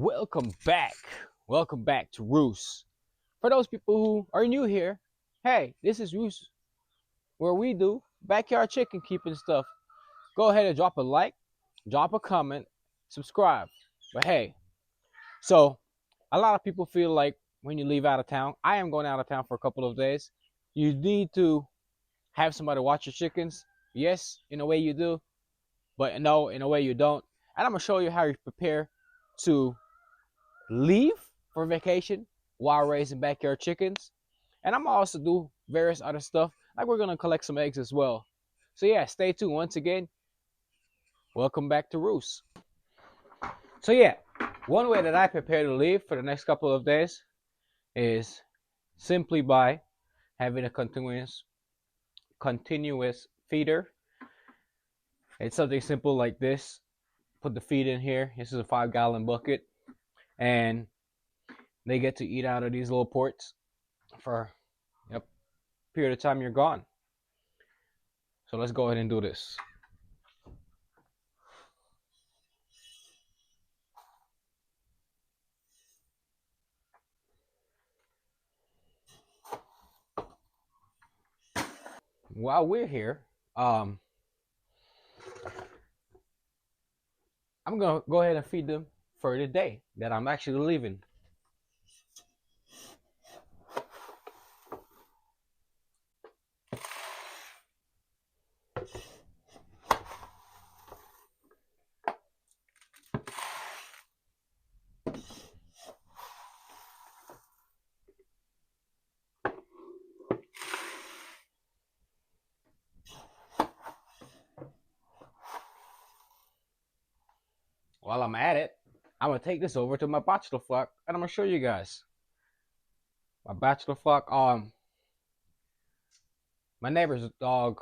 Welcome back. Welcome back to Roos. For those people who are new here, hey, this is Roos, where we do backyard chicken keeping stuff. Go ahead and drop a like, drop a comment, subscribe. But hey, so a lot of people feel like when you leave out of town, I am going out of town for a couple of days. You need to have somebody watch your chickens. Yes, in a way you do, but no, in a way you don't. And I'm gonna show you how you prepare to leave for vacation while raising backyard chickens. And I'm gonna also do various other stuff, like we're gonna collect some eggs as well. So yeah, stay tuned. Once again, welcome back to Roos. So yeah, one way that I prepare to leave for the next couple of days is simply by having a continuous feeder. It's something simple like this. Put the feed in here. This is a 5-gallon bucket, and they get to eat out of these little ports for a period of time you're gone. So let's go ahead and do this. While we're here, I'm gonna go ahead and feed them for the day that I'm actually leaving. While I'm at it, I'm gonna take this over to my bachelor flock, and I'm gonna show you guys my bachelor flock. My neighbor's dog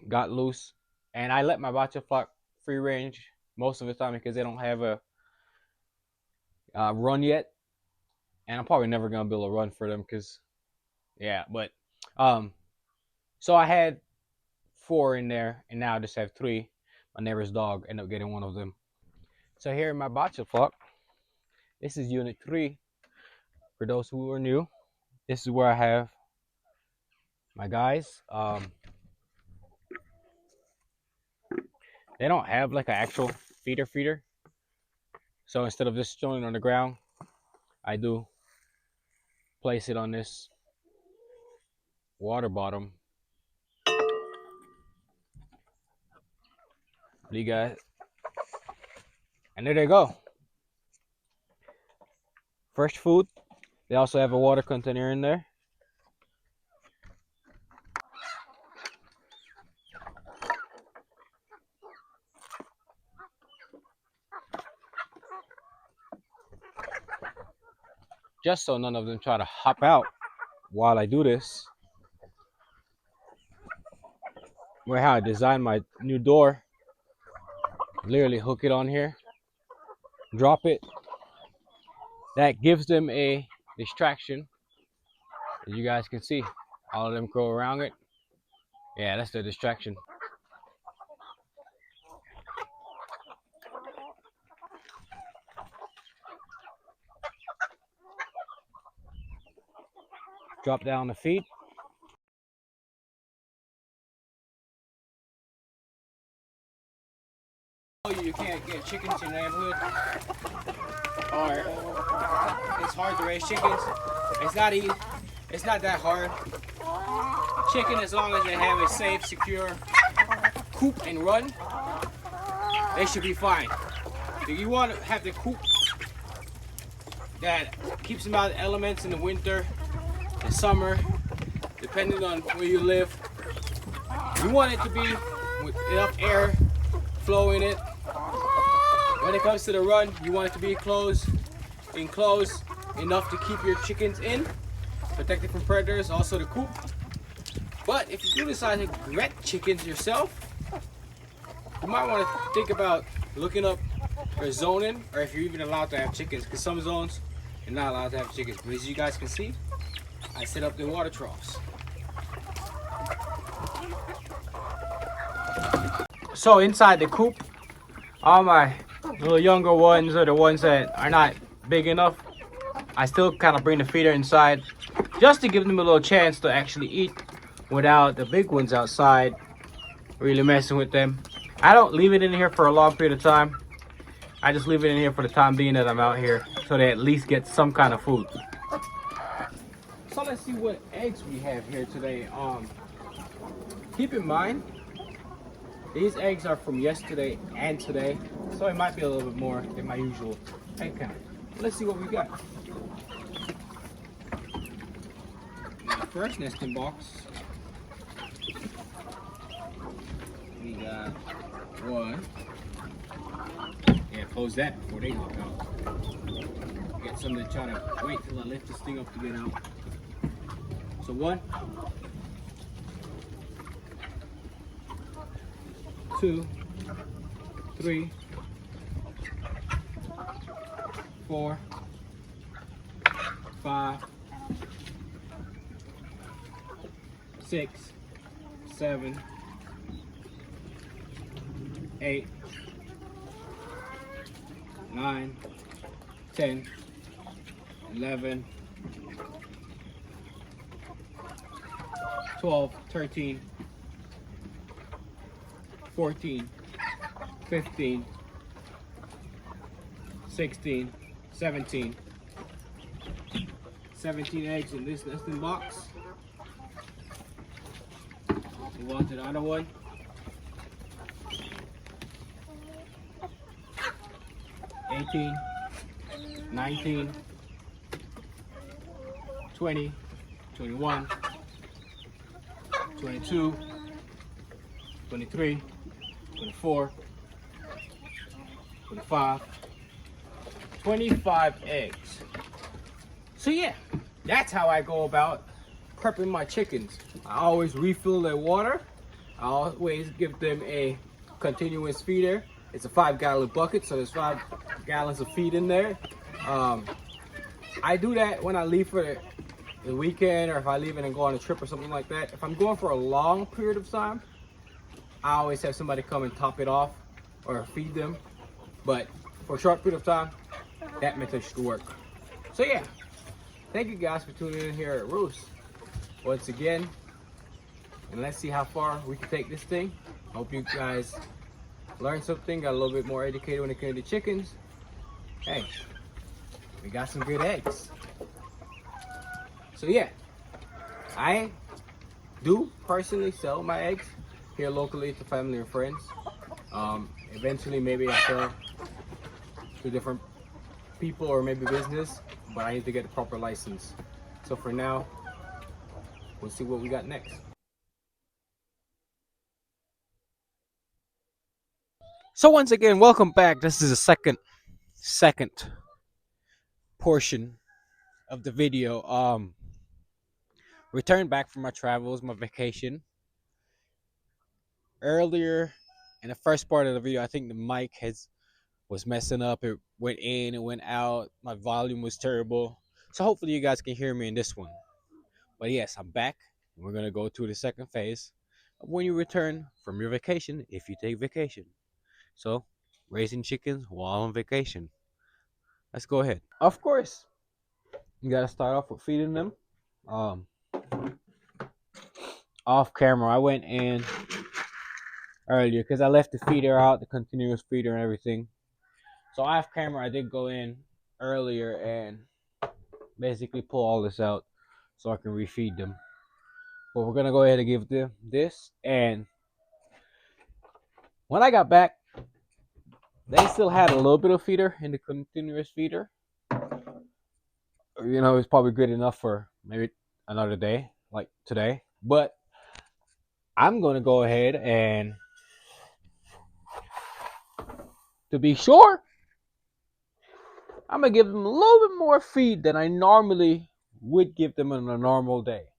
got loose, and I let my bachelor flock free range most of the time because they don't have a run yet, and I'm probably never gonna build a run for them because, yeah. But so I had 4 in there, and now I just have 3. My neighbor's dog ended up getting one of them. So here in my bachelor flock, this is unit 3. For those who are new, this is where I have my guys. They don't have like an actual feeder. So instead of just throwing it on the ground, I do place it on this water bottom. You guys, and there they go. Fresh food. They also have a water container in there. Just so none of them try to hop out while I do this. Where how I designed my new door. Literally hook it on here, drop it. That gives them a distraction. As you guys can see, all of them go around it. Yeah, that's the distraction. Drop down the feed. You can't get chickens in the neighborhood, or it's hard to raise chickens. It's not easy. It's not that hard. Chicken, as long as they have a safe, secure coop and run, they should be fine. If you want to have the coop that keeps them out of the elements in the winter, the summer, depending on where you live, you want it to be with enough air flow in it. When it comes to the run, you want it to be enclosed enough to keep your chickens in, protected from predators, also the coop. But if you do decide to get chickens yourself, you might want to think about looking up for zoning, or if you're even allowed to have chickens, because some zones you're not allowed to have chickens. But as you guys can see, I set up the water troughs. So inside the coop, all my The little younger ones are the ones that are not big enough. I still kind of bring the feeder inside just to give them a little chance to actually eat without the big ones outside really messing with them. I don't leave it in here for a long period of time. I just leave it in here for the time being that I'm out here so they at least get some kind of food. So let's see what eggs we have here today. Keep in mind, these eggs are from yesterday and today, so it might be a little bit more than my usual egg count. Let's see what we got. First nesting box, we got one. Yeah, close that before they look out. Get some to try to wait till I lift this thing up to get out. So one, two, three, four, five, 6, 7, 8, 9, 10, 11, 12, 13, 14, 15, 16, 17. 17 eggs in this nesting box. Move on to the other one. 18, 19, 20, 21, 22, 23, 24, 25, 25 eggs. So yeah, that's how I go about prepping my chickens. I always refill their water. I always give them a continuous feeder. It's a 5-gallon bucket, so there's 5 gallons of feed in there. I do that when I leave for the weekend, or if I leave and go on a trip or something like that. If I'm going for a long period of time, I always have somebody come and top it off or feed them. But for a short period of time, that method should work. So yeah, thank you guys for tuning in here at Roost once again, and let's see how far we can take this thing. Hope you guys learned something, got a little bit more educated when it came to chickens. Hey, we got some good eggs. So yeah, I do personally sell my eggs here locally to family and friends. Eventually maybe I sell to different people or maybe business, but I need to get a proper license. So for now, we'll see what we got next. So once again, welcome back. This is the second portion of the video. Returned back from my travels, my vacation. Earlier in the first part of the video, I think the mic was messing up. It went in, it went out. My volume was terrible. So hopefully you guys can hear me in this one. But yes, I'm back. We're gonna go to the second phase of when you return from your vacation, if you take vacation. So, raising chickens while on vacation. Let's go ahead. Of course, you gotta start off with feeding them. Off camera, I went in earlier because I left the feeder out, the continuous feeder and everything. So off camera, I did go in earlier and basically pull all this out so I can refeed them. But we're gonna go ahead and give them this. And when I got back, they still had a little bit of feeder in the continuous feeder. You know, it's probably good enough for maybe another day, like today. But I'm gonna go ahead and, to be sure, I'm gonna give them a little bit more feed than I normally would give them on a normal day.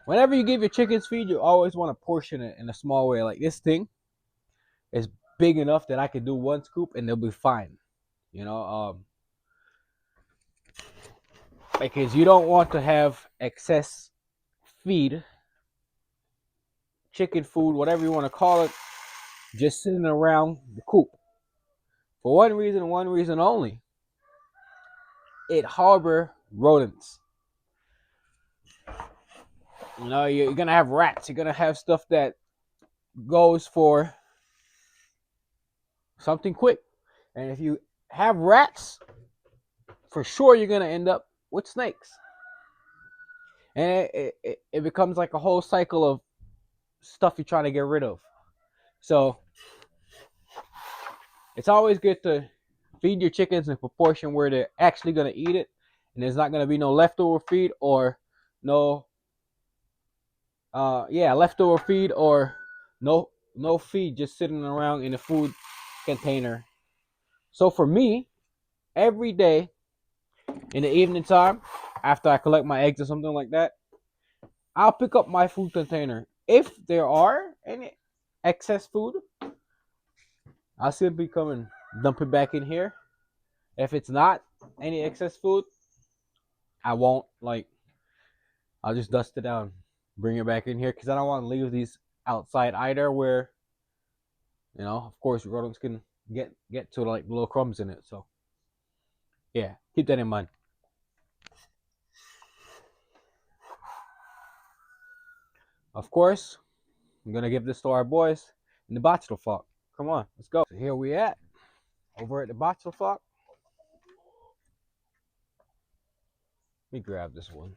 Whenever you give your chickens feed, you always want to portion it in a small way. Like this thing is big enough that I can do one scoop and they'll be fine. You know, because you don't want to have excess feed, chicken food, whatever you want to call it, just sitting around the coop. For one reason only. It harbor rodents. You know, you're gonna have rats. You're gonna have stuff that goes for something quick. And if you have rats, for sure you're gonna end up with snakes. And it becomes like a whole cycle of stuff you're trying to get rid of. So it's always good to feed your chickens in proportion where they're actually gonna eat it, and there's not gonna be no leftover feed or no leftover feed or no feed just sitting around in a food container. So for me, every day in the evening time, after I collect my eggs or something like that, I'll pick up my food container. If there are any excess food, I'll simply come and dump it back in here. If it's not any excess food, I won't I'll just dust it down, bring it back in here because I don't want to leave these outside either where, of course rodents can get to like little crumbs in it. So yeah, keep that in mind. Of course, I'm gonna give this to our boys in the bachelor flock. Come on, let's go. So here we at over at the bachelor flock. Let me grab this one.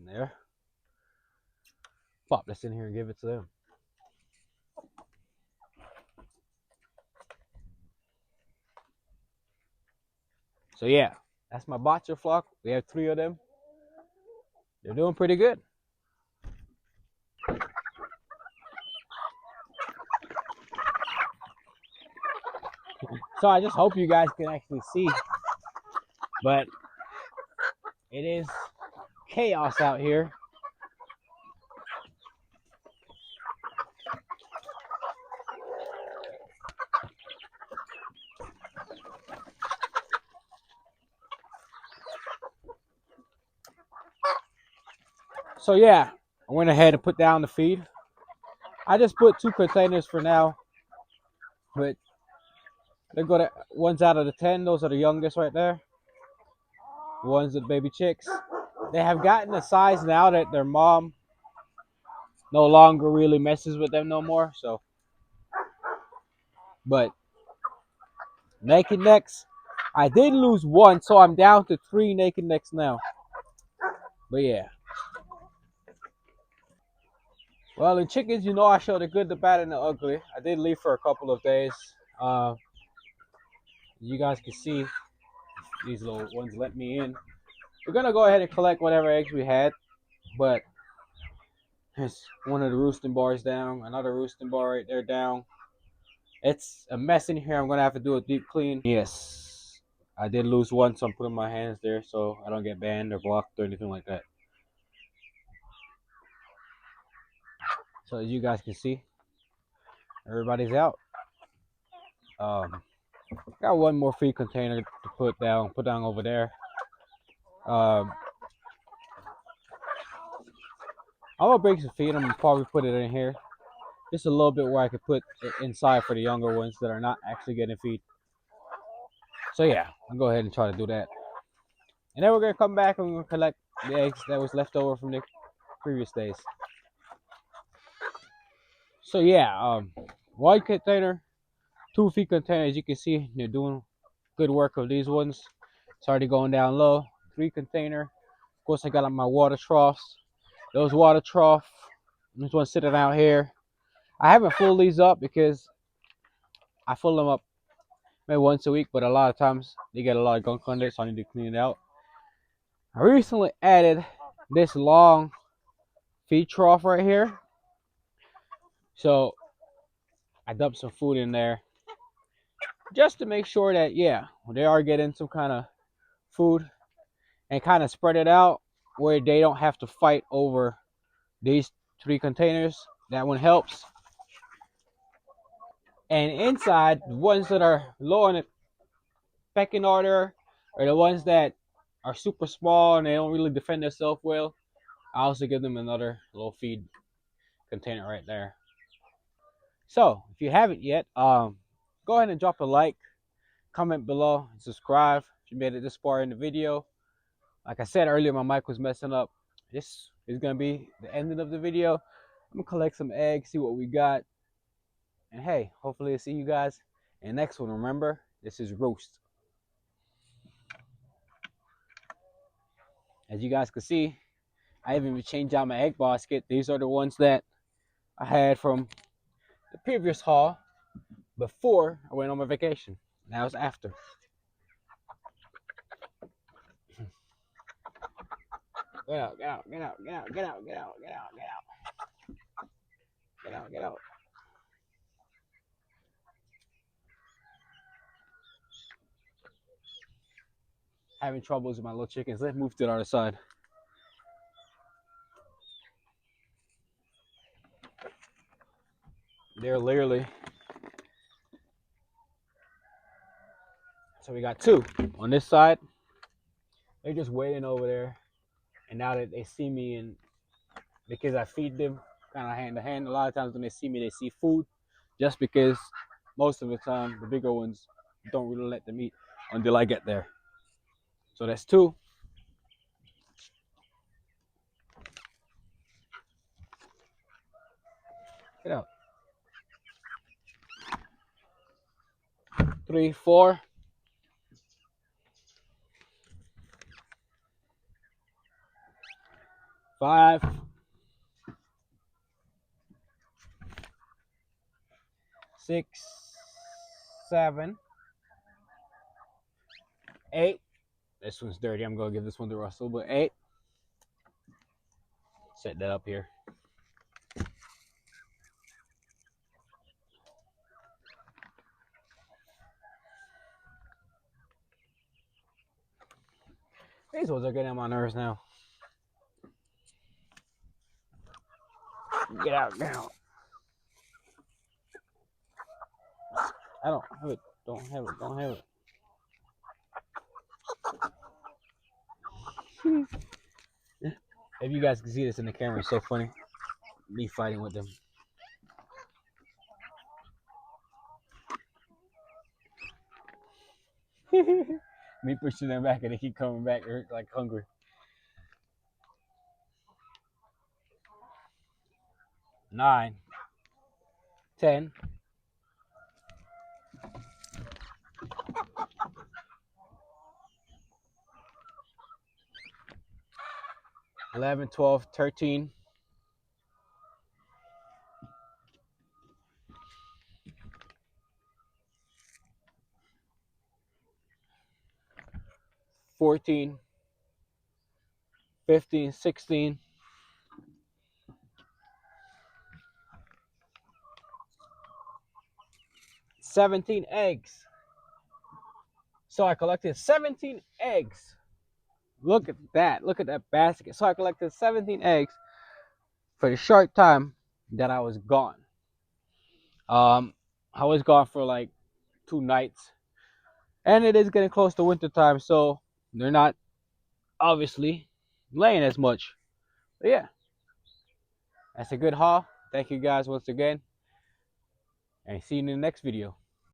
There. Pop this in here and give it to them. So yeah, that's my bachelor flock. We have 3 of them. They're doing pretty good. So I just hope you guys can actually see. But it is chaos out here. So yeah, I went ahead and put down the feed. I just put 2 containers for now, but they're gonna ones out of the 10. Those are the youngest right there. The ones with baby chicks. They have gotten a size now that their mom no longer really messes with them no more. So, but naked necks, I did lose 1, so I'm down to 3 naked necks now. But yeah. Well, in chickens, I show the good, the bad, and the ugly. I did leave for a couple of days. You guys can see these little ones let me in. We're gonna go ahead and collect whatever eggs we had, but there's one of the roosting bars down, another roosting bar right there down. It's a mess in here. I'm gonna have to do a deep clean. Yes, I did lose 1, so I'm putting my hands there so I don't get banned or blocked or anything like that. So as you guys can see, everybody's out. Got 1 more feed container to put down over there. I'm gonna break some feed. I'm gonna probably put it in here, just a little bit where I could put it inside for the younger ones that are not actually getting feed. So yeah, I'll go ahead and try to do that, and then we're gonna come back and we're gonna collect the eggs that was left over from the previous days. So yeah, 1 container, 2 feed containers. You can see they're doing good work of these ones. It's already going down low. 3 container. Of course, I got my water troughs. Those water trough. This one sitting out here. I haven't filled these up because I fill them up maybe once a week, but a lot of times they get a lot of gunk on it, so I need to clean it out. I recently added this long feed trough right here. So I dumped some food in there just to make sure that, yeah, they are getting some kind of food, and kind of spread it out where they don't have to fight over these 3 containers. That one helps. And inside, the ones that are low on the pecking order, or the ones that are super small and they don't really defend themselves well, I also give them another little feed container right there. So if you haven't yet, go ahead and drop a like, comment below, and subscribe if you made it this far in the video. Like I said earlier, my mic was messing up. This is gonna be the ending of the video. I'm gonna collect some eggs, see what we got, and hey, hopefully I'll see you guys in the next one. Remember, this is Roost. As you guys can see, I even changed out my egg basket. These are the ones that I had from the previous haul before I went on my vacation. Now it's after. Get out, get out, get out, get out, get out, get out, get out, get out. Get out, get out. Having troubles with my little chickens. Let's move to the other side. They're literally. So we got 2 on this side. They're just waiting over there. And now that they see me, and because I feed them kind of hand to hand, a lot of times when they see me, they see food. Just because most of the time, the bigger ones don't really let them eat until I get there. So that's 2. Get out. 3, 4. 5. 6, 7, 8. This one's dirty. I'm gonna give this one to Russell, but 8. Set that up here. These ones are getting on my nerves now. Get out now. I don't have it. Don't have it. Don't have it. If you guys can see this in the camera, it's so funny. Me fighting with them. Me pushing them back and they keep coming back like hungry. 9, 10. 11, 12, 13. 14, 15, 16. 17 eggs. So I collected 17 eggs. Look at that. Look at that basket. So I collected 17 eggs for the short time that I was gone. I was gone for like 2 nights. And it is getting close to winter time, so they're not obviously laying as much. But yeah, that's a good haul. Thank you guys once again, and see you in the next video.